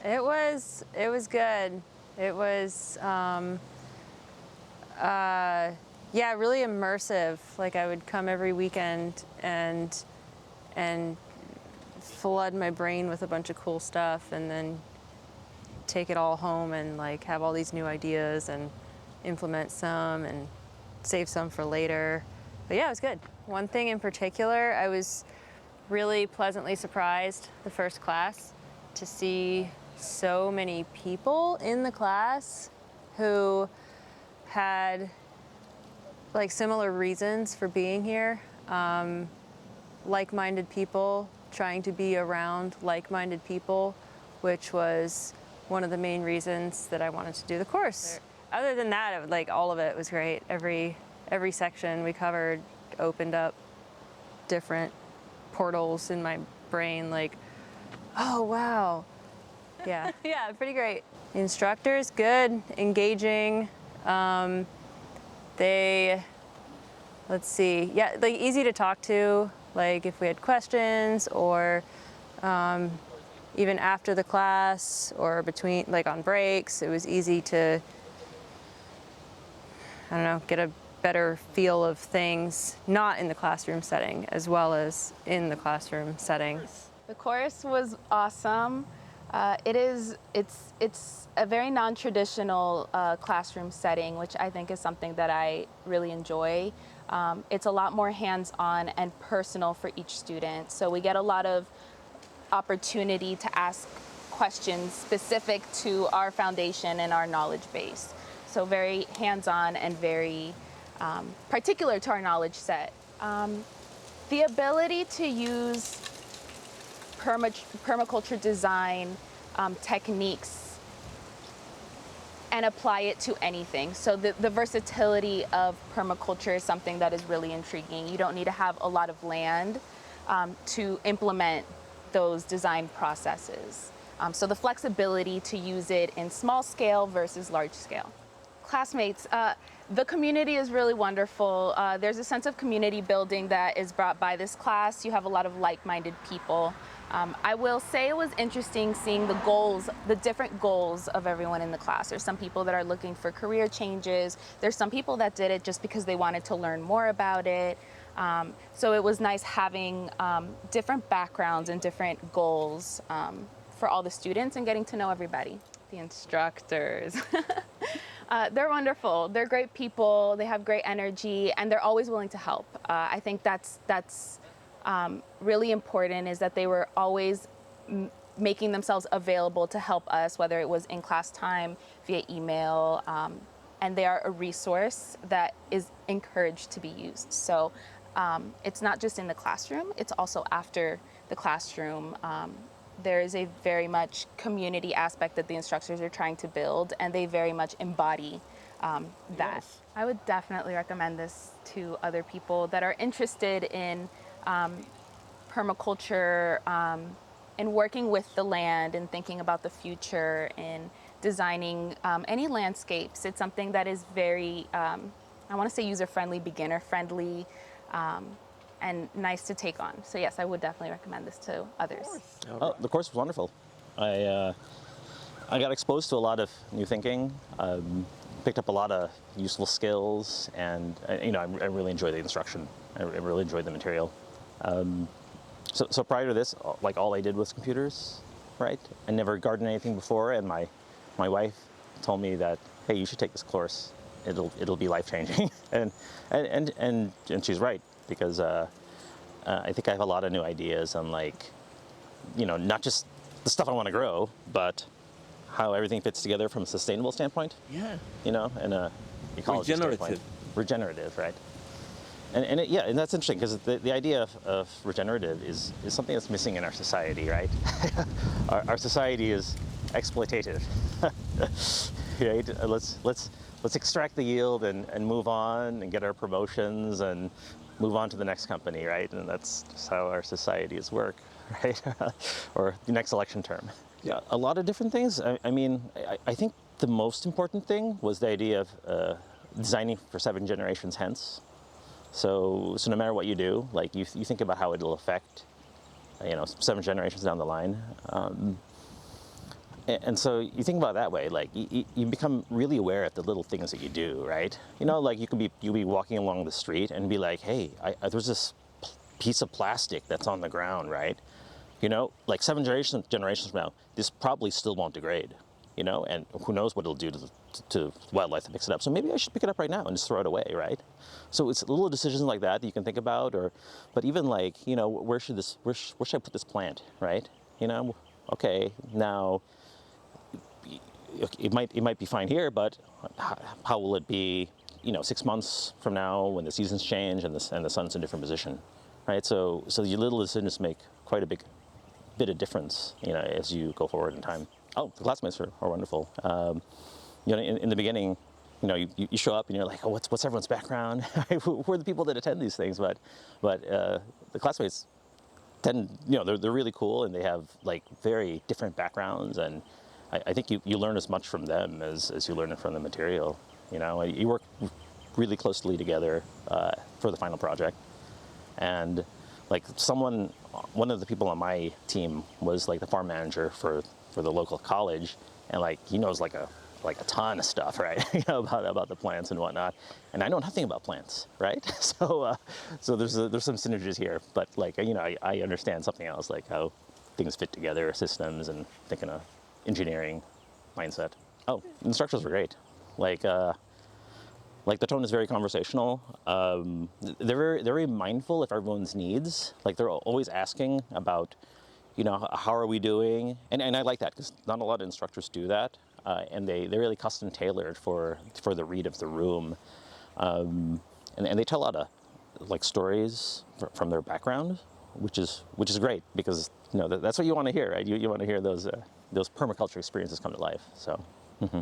It was good. It was, yeah, really immersive. Like I would come every weekend and flood my brain with a bunch of cool stuff, and then take it all home and like have all these new ideas and implement some and save some for later. But yeah, it was good. One thing in particular, I was really pleasantly surprised the first class to see so many people in the class who had like similar reasons for being here, like-minded people, trying to be around like-minded people, which was one of the main reasons that I wanted to do the course. Other than that, like all of it was great. Every section we covered opened up different portals in my brain, like, oh wow. Yeah, yeah, pretty great. The instructors, good, engaging. Let's see, yeah, like easy to talk to, like if we had questions or even after the class or between, like on breaks, it was easy to, I don't know, get a better feel of things, not in the classroom setting as well as in the classroom setting. The course was awesome. It's a very non-traditional classroom setting, which I think is something that I really enjoy. It's a lot more hands-on and personal for each student. So we get a lot of opportunity to ask questions specific to our foundation and our knowledge base. So very hands-on and very particular to our knowledge set. The ability to use permaculture design techniques and apply it to anything. So the versatility of permaculture is something that is really intriguing. You don't need to have a lot of land to implement those design processes. So the flexibility to use it in small scale versus large scale. Classmates, the community is really wonderful. There's a sense of community building that is brought by this class. You have a lot of like-minded people. I will say it was interesting seeing the goals, the different goals of everyone in the class. There's some people that are looking for career changes. There's some people that did it just because they wanted to learn more about it. So it was nice having different backgrounds and different goals for all the students and getting to know everybody. The instructors. They're wonderful. They're great people. They have great energy, and they're always willing to help. I think that's really important, is that they were always making themselves available to help us, whether it was in class time, via email, and they are a resource that is encouraged to be used. So it's not just in the classroom, it's also after the classroom. There is a very much community aspect that the instructors are trying to build, and they very much embody that. Yes. I would definitely recommend this to other people that are interested in permaculture and working with the land and thinking about the future and designing any landscapes. It's something that is very, I want to say user-friendly, beginner-friendly, and nice to take on. So yes, I would definitely recommend this to others. Oh, the course was wonderful. I got exposed to a lot of new thinking, picked up a lot of useful skills, and you know, I really enjoyed the instruction. I really enjoyed the material. So prior to this, like all I did was computers, right? I never gardened anything before, and my wife told me that, hey, you should take this course. It'll be life-changing, and she's right, because I think I have a lot of new ideas on, like, you know, not just the stuff I want to grow, but how everything fits together from a sustainable standpoint. Yeah. You know, and a ecology standpoint. Regenerative, right? And yeah, and that's interesting, because the idea of regenerative is something that's missing in our society, right? Our society is exploitative, right? Let's extract the yield and move on and get our promotions and move on to the next company, right? And that's just how our societies work, right? Or the next election term. Yeah, a lot of different things. I mean, I think the most important thing was the idea of designing for 7 generations hence. So no matter what you do, like you think about how it'll affect, you know, 7 generations down the line. And so you think about it that way, like you become really aware of the little things that you do, right? You know, like you'll be walking along the street and be like, hey, there's this piece of plastic that's on the ground, right? You know, like 7 generations from now, this probably still won't degrade, you know, and who knows what it'll do to wildlife that picks it up. So maybe I should pick it up right now and just throw it away, right? So it's little decisions like that you can think about, but even like, you know, where should I put this plant, right? You know, okay, now it might be fine here, but how will it be, you know, 6 months from now when the seasons change and the sun's in a different position, right? So your little decisions make quite a bit of difference, you know, as you go forward in time. Oh, the classmates are wonderful. You know, in the beginning, you know, you show up and you're like, oh, what's everyone's background? Who are the people that attend these things? But the classmates tend, you know, they're really cool and they have like very different backgrounds, and I think you learn as much from them as you learn from the material. You know, you work really closely together for the final project, and like one of the people on my team was like the farm manager for the local college, and like he knows like a ton of stuff, right? You know, about the plants and whatnot, and I know nothing about plants, right? So there's some synergies here, but like, you know, I understand something else, like how things fit together, systems, and thinking of engineering mindset. Oh, instructors were great. Like the tone is very conversational. They're very mindful of everyone's needs. Like they're always asking about, you know, how are we doing? And I like that because not a lot of instructors do that. And they're really custom tailored for the read of the room. And they tell a lot of like stories from their background, which is great because, you know, that's what you want to hear, right? You want to hear those permaculture experiences come to life. So. Mm-hmm.